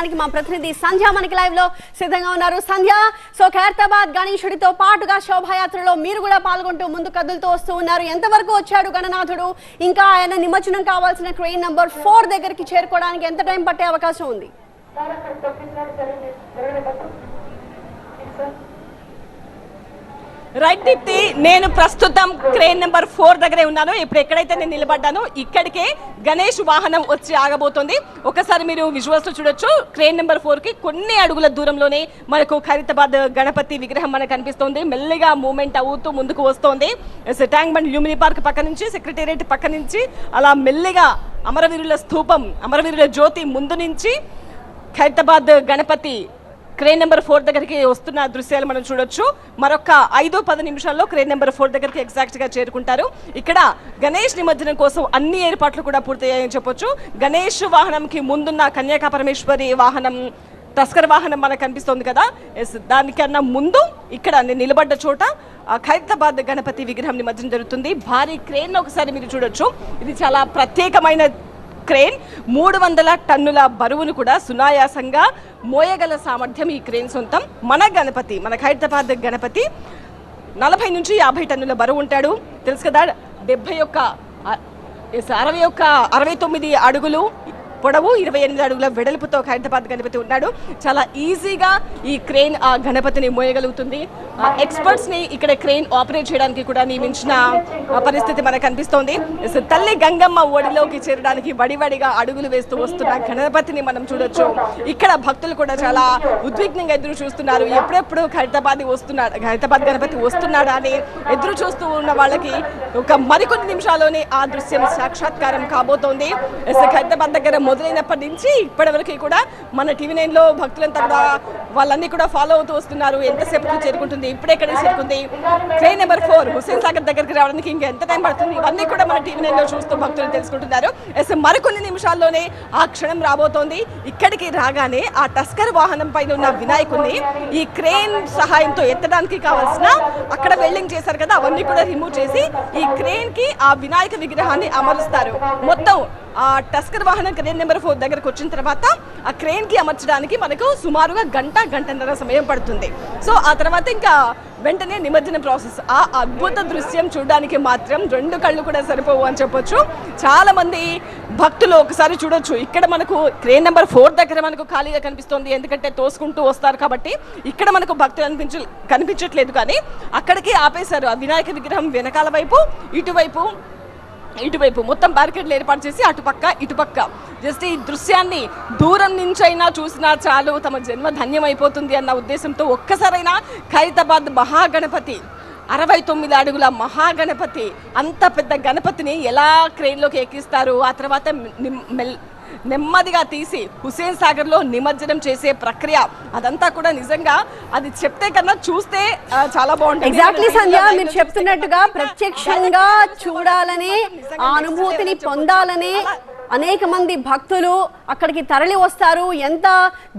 మా ప్రతినిధి సంధ్య మనకి లైవ్ లో సిద్ధంగా ఉన్నారు. సంధ్య, సో ఖైరతాబాద్ గణేశుడితో పాటుగా శోభాయాత్రలో మీరు కూడా పాల్గొంటూ ముందు కదులుతూ వస్తూ ఉన్నారు. ఎంతవరకు వచ్చాడు గణనాథుడు? ఇంకా ఆయన నిమజ్జనం కావాల్సిన క్రెయిన్ నంబర్ 4 దగ్గరికి చేరుకోవడానికి ఎంత టైం పట్టే అవకాశం ఉంది? రైట్ దీప్తి, నేను ప్రస్తుతం క్రేన్ నెంబర్ 4 దగ్గరే ఉన్నాను. ఇప్పుడు ఎక్కడైతే నేను నిలబడ్డాను ఇక్కడికే గణేష్ వాహనం వచ్చి ఆగబోతుంది. ఒకసారి మీరు విజువల్స్ లో చూడొచ్చు. క్రేన్ నెంబర్ 4 కి కొన్ని అడుగుల దూరంలోనే మనకు ఖైరతాబాద్ గణపతి విగ్రహం మనకు కనిపిస్తోంది. మెల్లిగా మూవ్మెంట్ అవుతూ ముందుకు వస్తోంది. ట్యాంక్ బండ్ ల్యూమిని పార్క్ పక్క నుంచి, సెక్రటేరియట్ పక్క నుంచి అలా మెల్లిగా అమరవీరుల స్థూపం, అమరవీరుల జ్యోతి ముందు నుంచి ఖైరతాబాద్ గణపతి క్రేన్ నెంబర్ 4 దగ్గరికి వస్తున్న దృశ్యాలు మనం చూడొచ్చు. మరొక 5-10 నిమిషాల్లో క్రేన్ నెంబర్ 4 దగ్గరికి ఎగ్జాక్ట్ గా చేరుకుంటారు. ఇక్కడ గణేష్ నిమజ్జనం కోసం అన్ని ఏర్పాట్లు కూడా పూర్తయ్యాయని చెప్పొచ్చు. గణేష్ వాహనంకి ముందున్న కన్యాకా పరమేశ్వరి వాహనం, తస్కర్ వాహనం మనకు కనిపిస్తుంది కదా, దానికన్నా ముందు ఇక్కడ నేను నిలబడ్డ చోట ఖైరతాబాద్ గణపతి విగ్రహం నిమజ్జనం జరుగుతుంది. భారీ క్రేన్ ఒకసారి మీరు చూడొచ్చు. ఇది చాలా ప్రత్యేకమైన క్రేన్. 300 టన్నుల బరువును కూడా సునాయాసంగా మోయగల సామర్థ్యం ఈ క్రేన్ సొంతం. మన గణపతి, మన ఖైరతాబాద్ గణపతి 40 నుంచి 50 టన్నుల బరువు ఉంటాడు. తెలుసు కదా, 69 అడుగులు పొడవు, 28 అడుగుల వెడల్పుతో ఖైరతాబాద్ గణపతి ఉన్నాడు. చాలా ఈజీగా ఈ క్రేన్ ఆ గణపతిని మోయగలుగుతుంది. ఎక్స్పర్ట్స్ ని ఇక్కడ క్రేన్ ఆపరేట్ చేయడానికి కూడా నియమించిన పరిస్థితి మనకు కనిపిస్తోంది. తల్లి గంగమ్మ ఒడిలోకి చేరడానికి వడివడిగా అడుగులు వేస్తూ వస్తున్న గణపతిని మనం చూడొచ్చు. ఇక్కడ భక్తులు కూడా చాలా ఉద్విగ్నంగా ఎదురు చూస్తున్నారు. ఎప్పుడెప్పుడు ఖైరతాబాద్ గణపతి వస్తున్నాడా అని ఎదురు చూస్తూ ఉన్న వాళ్ళకి ఒక మరికొన్ని నిమిషాల్లోనే ఆ దృశ్యం సాక్షాత్కారం కాబోతోంది. ఖైరతాబాద్ దగ్గర మొదలైనప్పటి నుంచి ఇప్పటి వరకు కూడా మన TV9 లో భక్తులంతా కూడా వాళ్ళన్నీ కూడా ఫాలో అవుతూ వస్తున్నారు. ఎంతసేపు చేరుకుంటుంది, ఇప్పుడే ఎక్కడ చేరుకుంది, ట్రైన్ నెంబర్ 4 హుస్సేన్ సాగర్ దగ్గరికి రావడానికి ఇంకా ఎంత టైం పడుతుంది, ఇవన్నీ కూడా మన TV9 లో చూస్తూ భక్తులు తెలుసుకుంటున్నారు. మరికొన్ని నిమిషాల్లోనే ఆ క్షణం రాబోతోంది. ఇక్కడికి రాగానే ఆ టస్కర్ వాహనం పైన ఉన్న వినాయకుడిని ఈ క్రేన్ సహాయంతో ఎత్తడానికి కావాల్సిన అక్కడ వెల్డింగ్ చేశారు కదా, అవన్నీ కూడా రిమూవ్ చేసి ఈ క్రేన్ కి ఆ వినాయక విగ్రహాన్ని అమరుస్తారు. మొత్తం ఆ టస్కర్ వాహనం క్రేన్ నెంబర్ 4 దగ్గరకు వచ్చిన తర్వాత ఆ క్రేన్ కి అమర్చడానికి మనకు సుమారుగా గంటన్నర సమయం పడుతుంది. సో ఆ తర్వాత ఇంకా వెంటనే నిమజ్జనం ప్రాసెస్. ఆ అద్భుత దృశ్యం చూడడానికి మాత్రం 2 కళ్ళు కూడా సరిపోవు అని చెప్పొచ్చు. చాలా మంది భక్తులు ఒకసారి చూడొచ్చు. ఇక్కడ మనకు క్రేన్ నెంబర్ 4 దగ్గర మనకు ఖాళీగా కనిపిస్తోంది, ఎందుకంటే తోసుకుంటూ వస్తారు కాబట్టి ఇక్కడ మనకు భక్తులు కనిపించట్లేదు. కానీ అక్కడికి ఆపేశారు. ఆ వినాయక విగ్రహం వెనకాల వైపు, ఇటువైపు మొత్తం బ్యారికేడ్లు ఏర్పాటు చేసి అటుపక్క ఇటుపక్క జస్ట్ ఈ దృశ్యాన్ని దూరం నుంచైనా చూసినా చాలు, తమ జన్మ ధన్యమైపోతుంది అన్న ఉద్దేశంతో ఒక్కసారైనా ఖైరతాబాద్ మహాగణపతి, 69 అడుగుల మహాగణపతి, అంత పెద్ద గణపతిని ఎలా క్రేన్లోకి ఎక్కిస్తారు, ఆ తర్వాత నెమ్మదిగా తీసి హుస్సేన్ సాగర్ లో నిమజ్జనం చేసే ప్రక్రియ, అదంతా కూడా నిజంగా అది చెప్తే కన్నా చూస్తే చాలా బాగుంటుంది. ఎగ్జాక్ట్లీ సంధ్య, మీరు చెప్తున్నట్టుగా ప్రత్యక్షంగా చూడాలని, ఆ అనుభూతిని పొందాలని అనేక మంది భక్తులు అక్కడికి తరలి వస్తారు. ఎంత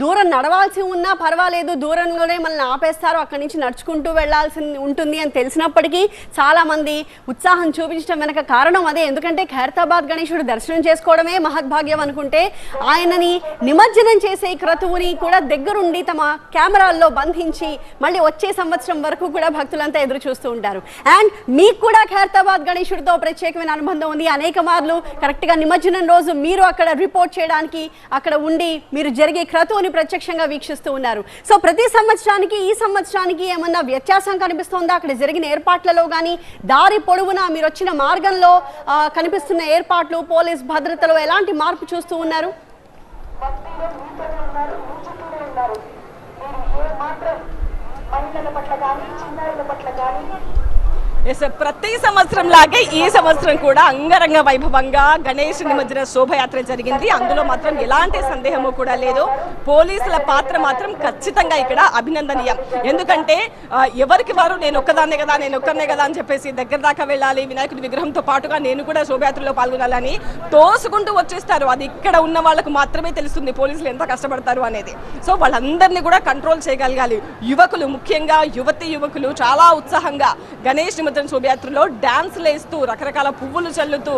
దూరం నడవాల్సి ఉన్నా పర్వాలేదు, దూరంలోనే మనల్ని ఆపేస్తారు, అక్కడి నుంచి నడుచుకుంటూ వెళ్లాల్సి ఉంటుంది అని తెలిసినప్పటికీ చాలా మంది ఉత్సాహం చూపించడం వెనక కారణం అదే. ఎందుకంటే ఖైరతాబాద్ గణేశుడు దర్శనం చేసుకోవడమే మహద్భాగ్యం అనుకుంటే, ఆయనని నిమజ్జనం చేసే క్రతువుని కూడా దగ్గరుండి తమ కెమెరాల్లో బంధించి మళ్ళీ వచ్చే సంవత్సరం వరకు కూడా భక్తులంతా ఎదురు చూస్తూ ఉంటారు. అండ్ మీకు కూడా ఖైరతాబాద్ గణేశుడితో ప్రత్యేకమైన అనుబంధం ఉంది. అనేక మార్లు కరెక్ట్గా నిమజ్జనం రోజు మీరు అక్కడ రిపోర్ట్ చేయడానికి, అక్కడ ఉండి మీరు జరిగే క్రతువుని ప్రత్యక్షంగా వీక్షిస్తూ ఉన్నారు. సో ప్రతి సంవత్సరానికి ఈ సంవత్సరానికి ఏమన్నా వ్యత్యాసం కనిపిస్తుందా? అక్కడ జరిగిన ఏర్పాట్లలో కానీ, దారి పొడవునా మీరు వచ్చిన మార్గంలో కనిపిస్తున్న ఏర్పాట్లు, పోలీస్ భద్రతలో ఎలాంటి మార్పు చూస్తూ ఉన్నారు? ప్రతి సంవత్సరం లాగే ఈ సంవత్సరం కూడా అంగరంగ వైభవంగా గణేష్ నిమజ్జన శోభయాత్ర జరిగింది. అందులో మాత్రం ఎలాంటి సందేహము కూడా లేదు. పోలీసుల పాత్ర మాత్రం ఖచ్చితంగా ఇక్కడ అభినందనీయం. ఎందుకంటే ఎవరికి వారు నేను ఒక్కదాన్నే కదా అని చెప్పేసి దగ్గర దాకా వెళ్ళాలి, వినాయకుడి విగ్రహంతో పాటుగా నేను కూడా శోభయాత్రలో పాల్గొనాలని తోసుకుంటూ వచ్చేస్తారు. అది ఇక్కడ ఉన్న వాళ్ళకు మాత్రమే తెలుస్తుంది పోలీసులు ఎంత కష్టపడతారు అనేది. సో వాళ్ళందరినీ కూడా కంట్రోల్ చేయగలగాలి. యువకులు, ముఖ్యంగా యువకులు చాలా ఉత్సాహంగా గణేష్ నిమజ్జన న్యూటన్ శోభయాత్రలో డాన్స్లు వేస్తూ రకరకాల పువ్వులు చల్లుతూ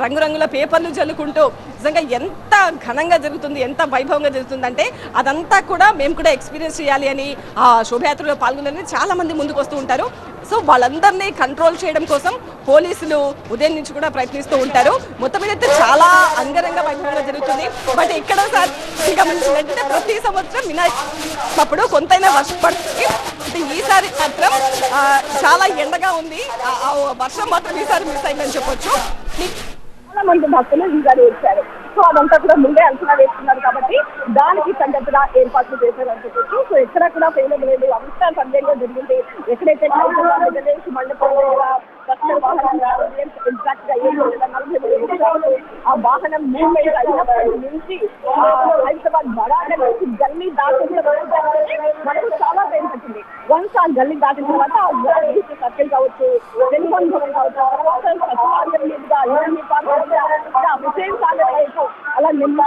రంగురంగుల పేపర్లు చల్లుకుంటూ నిజంగా ఎంత ఘనంగా జరుగుతుంది, ఎంత వైభవంగా జరుగుతుందంటే అదంతా కూడా మేము కూడా ఎక్స్పీరియన్స్ చేయాలి అని ఆ శోభయాత్రలో పాల్గొనాలని చాలా మంది ముందుకు వస్తూ ఉంటారు. సో వాళ్ళందరినీ కంట్రోల్ చేయడం కోసం పోలీసులు ఉదయం నుంచి కూడా ప్రయత్నిస్తూ ఉంటారు. మొత్తం మీద అయితే చాలా అంగరంగ వైభవంగా జరుగుతుంది. బట్ ఇక్కడ సార్ గమనించినట్లయితే ప్రతి సంవత్సరం వినాయక అప్పుడు కొంతైనా వర్షం పడుతుంది. ఈసారి మాత్రం చాలా ఎండగా ఉంది. ఆ వర్షం మాత్రం ఈసారి మిస్ అయిందని చెప్పొచ్చు. చాలా మంది భక్తులు ఈసారి వచ్చారు. సో అదంతా కూడా ముందే అంచనా వేస్తున్నారు కాబట్టి దానికి తగ్గట్టుగా ఏర్పాట్లు చేశారని చెప్పొచ్చు. సో ఎక్కడ కూడా ఫెయిలబుల్ లేదు, అంతా సవ్యంగా జరిగింది. ఎక్కడైతే గణేష్ మండపం ఎగ్జాక్ట్ గా 40 ఆ వాహనం మూవ్మెంట్ అయినప్పటి నుంచి హైదరాబాద్ బరాగా నుంచి గల్లీ దాటిన మనకు చాలా టైం పట్టింది. వన్స్ ఆ గల్లీ దాటిన తర్వాత సర్కిల్ కావచ్చు, టెలిఫోన్ భవన్ కావచ్చు, తర్వాత సచివాలయం మీదుగా పార్క్ హుసేన్ సాగర్ వైపు అలా నిన్న